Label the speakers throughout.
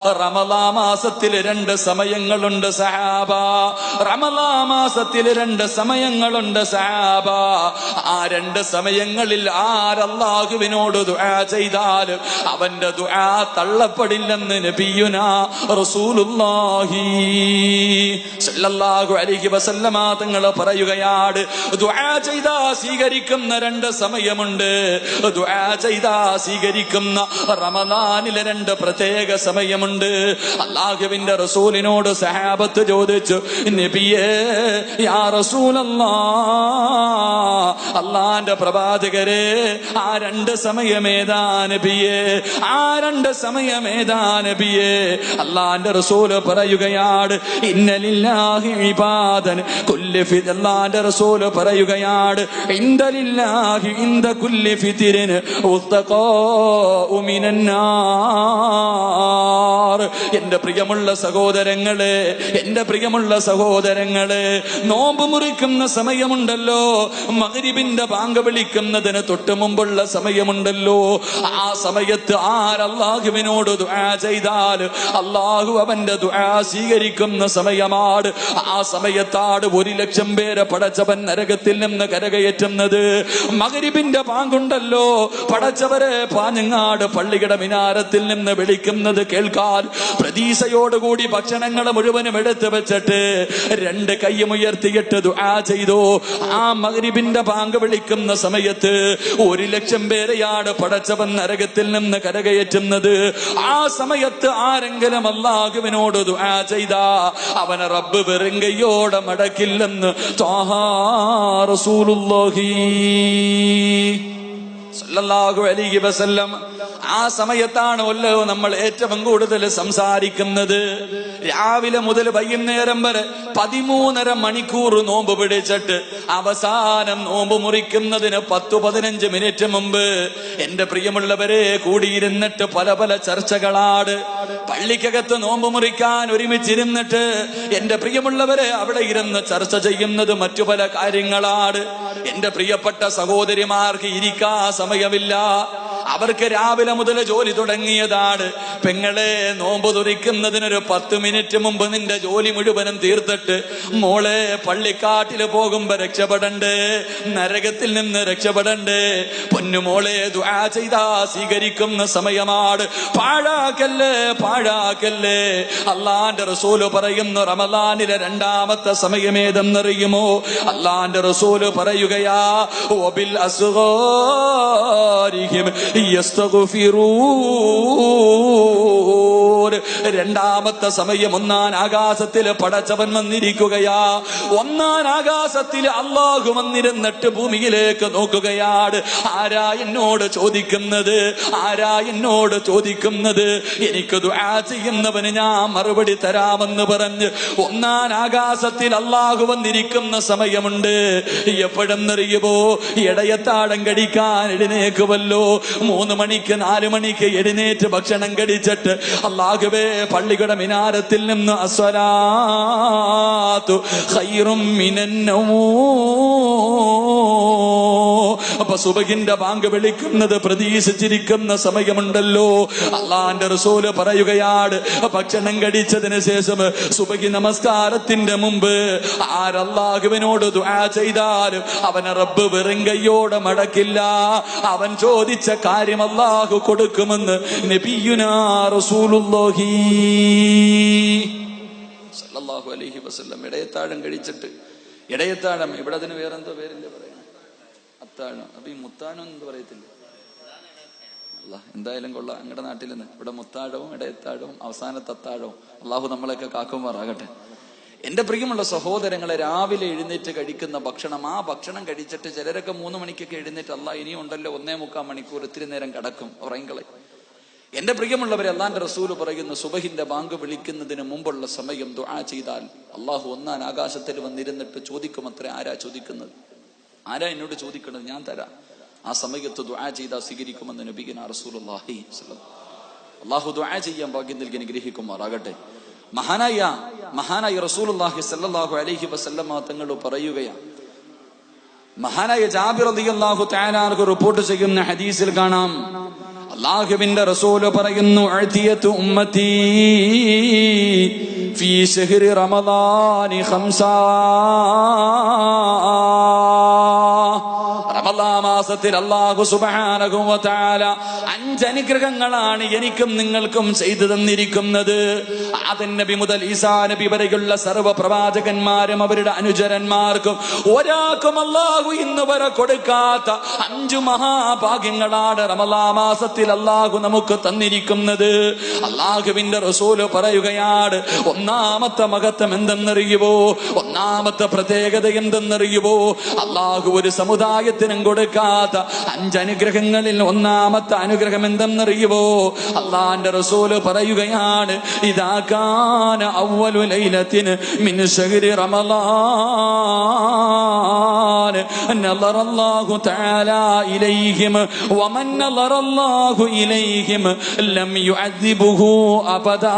Speaker 1: റമളാൻ മാസത്തിൽ 2 സമയങ്ങളുണ്ട് സഹാബ. റമളാൻ മാസത്തിൽ 2 സമയങ്ങളുണ്ട് സഹാബ. ആ 2 സമയങ്ങളിൽ ആരല്ലാഹുവിനോട് ദുആ ചെയ്താൽ അവന്റെ ദുആ തള്ളപ്പെടില്ലെന്ന് നബിയുനാ റസൂലുള്ളാഹി സ്വല്ലല്ലാഹു അലൈഹി വസല്ലമ തങ്ങൾ പറയുകയാണ്. ദുആ ചെയ്താ സ്വീകരിക്കുന്ന 2 സമയമുണ്ട്. ദുആ ചെയ്താ സ്വീകരിക്കുന്ന റമളാനിലെ 2 പ്രത്യേക സമയമുണ്ട്. അല്ലാഹുവിന്റെ റസൂലിനോട് സഹാബത്ത് ചോദിച്ചു, നബിയേ യാ റസൂലല്ലാഹ്, അല്ലാഹുവിന്റെ പ്രവാചകരെ ആ 2 സമയമേതാ നബിയേ? ആ 2 സമയമേതാ നബിയേ? അല്ലാഹുവിന്റെ റസൂൽ പറയുകയാണ്, ഇന്നലില്ലാഹി ഇബാദൻ കുല്ലി ഫിത്ർ. അല്ലാഹുവിന്റെ റസൂൽ പറയുകയാണ്, ഇന്നലില്ലാഹി ഇൻദ കുല്ലി ഫിത്രിൻ ഉത്തഖാഉ മിനന്നാർ. എന്റെ പ്രിയമുള്ള സഹോദരങ്ങളെ, എന്റെ പ്രിയമുള്ള സഹോദരങ്ങളെ, നോമ്പ് മുറിക്കുന്ന സമയമുണ്ടല്ലോ, മഗ്രിബിന്റെ ബാങ്ക് വിളിക്കുന്നതിന് തൊട്ട് മുമ്പുള്ള സമയമുണ്ടല്ലോ, ആ സമയത്ത് ആരല്ലാഹുവിനോട് ദുആ ചെയ്താൽ അല്ലാഹു അവന്റെ ദുആ സ്വീകരിക്കുന്ന സമയമാണ്. ആ സമയത്താണ് 1,00,000 പേരെ പടച്ചവൻ നരകത്തിൽ നിന്ന് കരകയറ്റുന്നത്. മഗ്രിബിന്റെ ബാങ്കുണ്ടല്ലോ, പടച്ചവരെ പാഞ്ഞങ്ങാട് പള്ളിയുടെ മിനാരത്തിൽ നിന്ന് വിളിക്കുന്നത് കേൾക്കാൻ പ്രതീക്ഷയോടുകൂടി ഭക്ഷണങ്ങൾ മുഴുവനും എടുത്തു വെച്ചിട്ട് 2 കൈയും ഉയർത്തിയിട്ട് ദുആ ചെയ്തു. ആ മഗ്രിബിന്റെ ബാങ്ക് വിളിക്കുന്ന സമയത്ത് 1,00,000 പേരെയാണ് പടച്ചവൻ നരകത്തിൽ നിന്ന് കരകയറ്റുന്നത്. ആ സമയത്ത് ആരെങ്കിലും അല്ലാഹുവിനോട് ദുആ ചെയ്താ അവനെ റബ്ബ് വെറും കൈയോടെ മടക്കില്ലെന്ന് ത്വാഹ റസൂലുള്ളാഹി സല്ലല്ലാഹു അലൈഹി വസല്ലം. ആ സമയത്താണ് നമ്മൾ ഏറ്റവും കൂടുതൽ സംസാരിക്കുന്നത്. രാവിലെ മുതൽ വൈകുന്നേരം വരെ 13.5 മണിക്കൂർ നോമ്പ് പിടിച്ചിട്ട് അവസാനം നോമ്പ് മുറിക്കുന്നതിന് 10-15 മിനിറ്റ് മുമ്പ് എന്റെ പ്രിയമുള്ളവരെ കൂടിയിരുന്നിട്ട് പല പല ചർച്ചകളാണ്. പള്ളിക്കകത്ത് നോമ്പ് മുറിക്കാൻ ഒരുമിച്ചിരുന്നിട്ട് എന്റെ പ്രിയമുള്ളവരെ അവിടെ ഇരുന്ന് ചർച്ച ചെയ്യുന്നത് മറ്റു പല കാര്യങ്ങളാണ്. എന്റെ പ്രിയപ്പെട്ട സഹോദരിമാർക്ക് ഇരിക്കാ സമയമില്ല. അവർക്ക് രാവിലെ മുതൽ ജോലി തുടങ്ങിയതാണ്. പെങ്ങളെ, നോമ്പ് തുറിക്കുന്നതിനൊരു 10 മിനിറ്റ് മുമ്പ് നിന്റെ ജോലി മുഴുവനും തീർത്തിട്ട് മോളെ പള്ളിക്കാട്ടില് പോകുമ്പോ രക്ഷപ്പെടണ്ടേ, നരകത്തിൽ നിന്ന് രക്ഷപ്പെടണ്ടേ. പൊന്നുമോളെ, ദുആ ചെയ്താ സ്വീകരിക്കുന്ന സമയമാണ്. പാഴാക്കല്ലേ, പാഴാക്കല്ലേ. അല്ലാഹുവിന്റെ റസൂല് പറയുന്നു, റമളാനിലെ 2ാമത്തെ സമയമേതെന്നറിയുമോ? അല്ലാഹുവിന്റെ റസൂല് പറയുകയാ, വബിൽ അസ്ഗാരിഹിം യസ്തഗ്ഫിറൂൻ. 2ാമത്തെ സമയം 1-ാം ആകാശത്തിൽ പടച്ചവൻ വന്നിരിക്കുകയാ. 1-ാം ആകാശത്തിൽ അല്ലാഹു വന്നിരുന്നിട്ട് ഭൂമിയിലേക്ക് നോക്കുകയാണ്. ആരാ എന്നോട് ചോദിക്കുന്നത്? ആരാ എന്നോട് ചോദിക്കുന്നത്? എനിക്ക് ദുആ ചെയ്യുന്നവന് ഞാൻ മറുപടി തരാമെന്ന് പറഞ്ഞ് 1-ാം ആകാശത്തിൽ അല്ലാഹു വന്നിരിക്കുന്ന സമയമുണ്ട്. എപ്പോഴെന്നറിയുമോ? ഇടയത്താഴം കടിക്കാൻ എഴുന്നേക്കുമല്ലോ. 3 മണിക്ക് 4 മണിക്ക് എഴുന്നേറ്റ് ഭക്ഷണം കഴിച്ചിട്ട് അല്ലാഹുവേ പള്ളിയുടെ മിനാരത്തിൽ നിന്ന് അസ്സലാത്തു ഖൈറും മിനന്നൗം. അപ്പൊ സുബഹിന്റെ ബാങ്ക് വിളിക്കുന്നത് പ്രതീക്ഷിച്ചിരിക്കുന്ന സമയമുണ്ടല്ലോ. അല്ലാഹുവിന്റെ റസൂല് പറയുകയാണ്, ഭക്ഷണം കഴിച്ചതിന് ശേഷം സുബഹി നമസ്കാരത്തിന്റെ മുമ്പ് ആരല്ലാഹുവിനോട് ദുആ ചെയ്താലും അവനെ റബ്ബ് വെറും കൈയോടെ മടക്കില്ല. അവൻ ചോദിച്ച കാര്യം അല്ലാഹു കൊടുക്കുമെന്ന് നബിയുനാ റസൂലുള്ളാഹി സല്ലല്ലാഹു അലൈഹി വസല്ലം. ഇടയത്താഴം കഴിച്ചിട്ട്, ഇടയത്താഴം ഇവിടെ അതിന് വേറെന്തോ പേരില്ലേ പറയുന്നത്, അത്താഴം. അപ്പൊ ഈ മുത്താഴം എന്ന് പറയത്തില്ല. അല്ല, എന്തായാലും കൊള്ളാം. ഞങ്ങളുടെ നാട്ടിൽ നിന്ന് ഇവിടെ മുത്താഴവും ഇടയത്താഴവും അവസാനത്തെ അത്താഴവും അല്ലാഹു നമ്മളെയൊക്കെ കാക്കുമാറാകട്ടെ. എന്റെ പ്രിയമുള്ള സഹോദരങ്ങളെ, രാവിലെ എഴുന്നേറ്റ് കഴിക്കുന്ന ഭക്ഷണം, ആ ഭക്ഷണം കഴിച്ചിട്ട് ചിലരൊക്കെ 3 മണിക്കൊക്കെ എഴുന്നേറ്റ് അല്ലാ ഇനിയും ഉണ്ടല്ലോ 1.25 മണിക്കൂർ ഇത്തിരി നേരം കിടക്കും, ഉറങ്ങിക്കളെ. എന്റെ പ്രിയമുള്ളവരെ, അല്ലാഹുവിന്റെ റസൂല് പറയുന്നു, സുബഹിന്റെ ബാങ്ക് വിളിക്കുന്നതിന് മുമ്പുള്ള സമയം ദുആ ചെയ്താൽ അല്ലാഹു 1-ാം ആകാശത്തിൽ വന്നിരുന്നിട്ട് ചോദിക്കുമത്രേ. ആരാ ചോദിക്കുന്നത്? ആരാ എന്നോട് ചോദിക്കുന്നത്? ഞാൻ തരാം. ആ സമയത്ത് ദുആ ചെയ്താൽ സ്വീകരിക്കുമെന്ന് നബിയുനാ റസൂലുള്ളാഹി സ്വല്ലല്ലാഹു അലൈഹി വസല്ലം. അല്ലാഹു ദുആ ചെയ്യാൻ ഭാഗ്യം നൽകി അനുഗ്രഹിക്കുമാറാകട്ടെ. മഹാനായ റസൂലുള്ളാഹി സ്വല്ലല്ലാഹു അലൈഹി വസല്ലം തങ്ങൾ പറയുകയാണ്, മഹാനായ ജാബിർ റളിയല്ലാഹു തആല അൻഹു റിപ്പോർട്ട് ചെയ്യുന്ന ഹദീസിൽ കാണാം, അല്ലാഹുവിന്റെ റസൂൽ പറയുന്നു, അഅതിയതു ഉമ്മത്തി ഫീ ശഹ്രി റമളാനി ഖംസാ. റമളാൻ മാസത്തിൽ അല്ലാഹു സുബ്ഹാനഹു വ തആല 5 അനുഗ്രഹങ്ങളാണ് എനിക്കും നിങ്ങൾക്കും ചെയ്തു തന്നിരിക്കുന്നത്. ആദം നബി മുതൽ ഈസാ നബി വരെയുള്ള സർവ്വ പ്രവാചകന്മാരും അവരുടെ അനുചരന്മാർക്കും ഒരാൾക്കും അല്ലാഹു ഇന്ന് വരെ കൊടുക്കാത്ത 5 മഹാഭാഗ്യങ്ങളാണ് റമളാൻ മാസത്തിൽ അല്ലാഹു നമുക്ക് തന്നിരിക്കുന്നത്. അല്ലാഹുവിന്റെ റസൂൽ പറയുകയാണ്, ഒന്നാമത്തെ മഹത്വം എന്തെന്നറിയുവോ? ഒന്നാമത്തെ പ്രത്യേകത എന്തെന്നറിയുവോ? അല്ലാഹു ഒരു സമുദായത്തിനും കൊടുക്കാത്ത 5 അനുഗ്രഹങ്ങളിൽ ഒന്നാമത്തെ അനുഗ്രഹം എന്തെന്നറിയുവോ? അല്ലാഹുവിന്റെ റസൂൽ പറയുകയാണ്, ഇദാ കാന അവ്വലു ലൈലത്തിൻ മിൻ ശഹ്രി റമളാൻ നളറല്ലാഹു തആല ഇലൈഹിം വമൻ നളറല്ലാഹു ഇലൈഹിം ലം യുഅദ്ദിബുഹു അബദാ.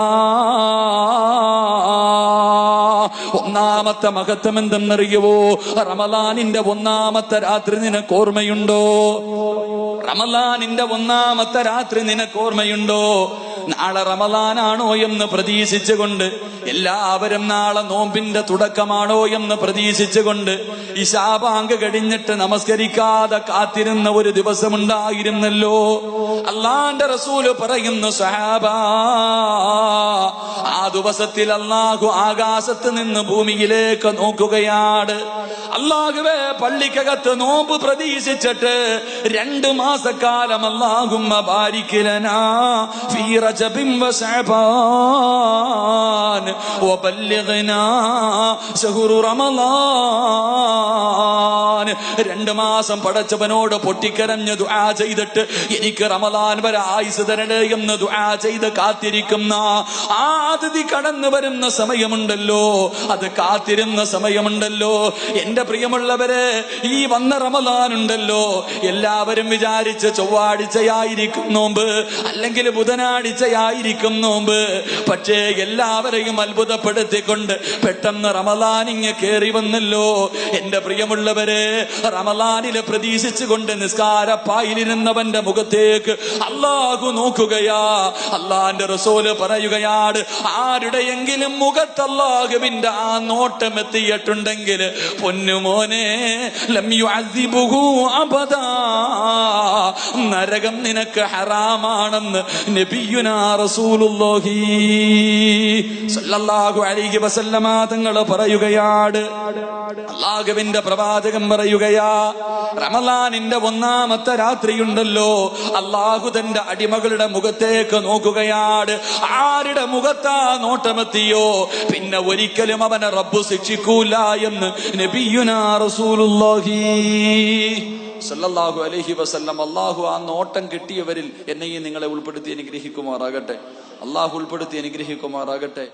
Speaker 1: ഒന്നാമത്തെ മഹത്വം എന്തെന്നറിയുവോ? റമളാനിന്റെ ഒന്നാമത്തെ രാത്രി നിനക്ക് ഓർമ്മയുണ്ടോ? റമളാനിന്റെ ഒന്നാമത്തെ രാത്രി നിനക്ക് ഓർമ്മയുണ്ടോ? നാളെ റമളാനാണോ എന്ന് പ്രതീക്ഷിച്ചുകൊണ്ട് എല്ലാവരും നാളെ നോമ്പിന്റെ തുടക്കമാണോ എന്ന് പ്രതീക്ഷിച്ചുകൊണ്ട് ഇശാ ബാങ്ക് കഴിഞ്ഞിട്ട് നമസ്കരിക്കാതെ കാത്തിരുന്ന ഒരു ദിവസമുണ്ടായിരുന്നല്ലോ. അല്ലാഹുവിന്റെ റസൂല് പറയുന്നു, സഹാബാ, ആ ദിവസത്തിൽ അല്ലാഹു ആകാശത്ത് നിന്ന് ഭൂമിയിലേക്ക് നോക്കുകയാണ്. അല്ലാഹുവേ, പള്ളിക്കകത്ത് നോമ്പ് പ്രതീക്ഷിച്ചിട്ട് 2 മാസക്കാലം അല്ലാഹുമ്മ ബാരിക് ലനാ ഫീ റജബിൻ വ ശഅബാൻ വബല്ലിഗ്നാ ശഹ്റു റമളാൻ. 2 മാസം പടച്ചവനോട് പൊട്ടിക്കരഞ്ഞ് ദുആ ചെയ്തിട്ട് എനിക്ക് റമളാൻ വരെ ആയുസ് തരണേ എന്ന് ദുആ ചെയ്ത് കാത്തിരിക്കുന്ന ആ അതിഥി കടന്നു വരുന്ന സമയമുണ്ടല്ലോ, അത് കാത്തിരുന്ന സമയമുണ്ടല്ലോ. എന്റെ പ്രിയമുള്ളവരെ, ഈ വന്ന റമളാൻ ഉണ്ടല്ലോ, എല്ലാവരും വിചാരിച്ച് ചൊവ്വാഴ്ചയായിരിക്കും നോമ്പ്, അല്ലെങ്കിൽ ബുധനാഴ്ചയായിരിക്കും നോമ്പ്. പക്ഷേ എല്ലാവരെയും അത്ഭുതപ്പെടുത്തിക്കൊണ്ട് പെട്ടെന്ന് റമളാനിങ് കേറി വന്നല്ലോ. എന്റെ പ്രിയമുള്ളവരെ, റമളാനിലെ പ്രതീക്ഷിച്ചുകൊണ്ട് നിസ്കാരപ്പായിലിരുന്നവന്റെ മുഖത്തേക്ക് അല്ലാഹു നോക്കുകയാ. അല്ലാഹുവിന്റെ റസൂല് പറയുകയാണ്, ആരുടെയെങ്കിലും മുഖത്ത് അല്ലാഹുവിന്റെ ആ നോട്ടം എത്തിയിട്ടുണ്ടെങ്കിൽ പൊന്നുമോനെ ലം യുഅദ്ദിബുഹു അബദാ, നരകം നിനക്ക് ഹറാമാണെന്ന് നബിയുനാ റസൂലുള്ളാഹി സ്വല്ലല്ലാഹു അലൈഹി വസല്ലമ തങ്ങൾ പറയുകയാണ്. അല്ലാഹുവിന്റെ പ്രവാചകൻ പറയുകയാ, റമളാനിന്റെ ഒന്നാമത്തെ രാത്രിയുണ്ടല്ലോ, അല്ലാഹു തന്റെ അടിമകളുടെ മുഖത്തേക്ക് നോക്കുകയാണ്. ആരുടെ മുഖത്താ നോട്ടമെത്തിയോ പിന്നെ ഒരിക്കലും അവനെ റബ്ബ് ശിക്ഷിക്കൂല എന്ന് നബിയുനാ റസൂലുള്ളാഹി സല്ലല്ലാഹു അലൈഹി വസല്ലം. അല്ലാഹു ആ നോട്ടം കിട്ടിയവരിൽ എന്നെയും നിങ്ങളെ ഉൾപ്പെടുത്തി അനുഗ്രഹിക്കുമാറാകട്ടെ. അല്ലാഹു ഉൾപ്പെടുത്തി അനുഗ്രഹിക്കുമാറാകട്ടെ.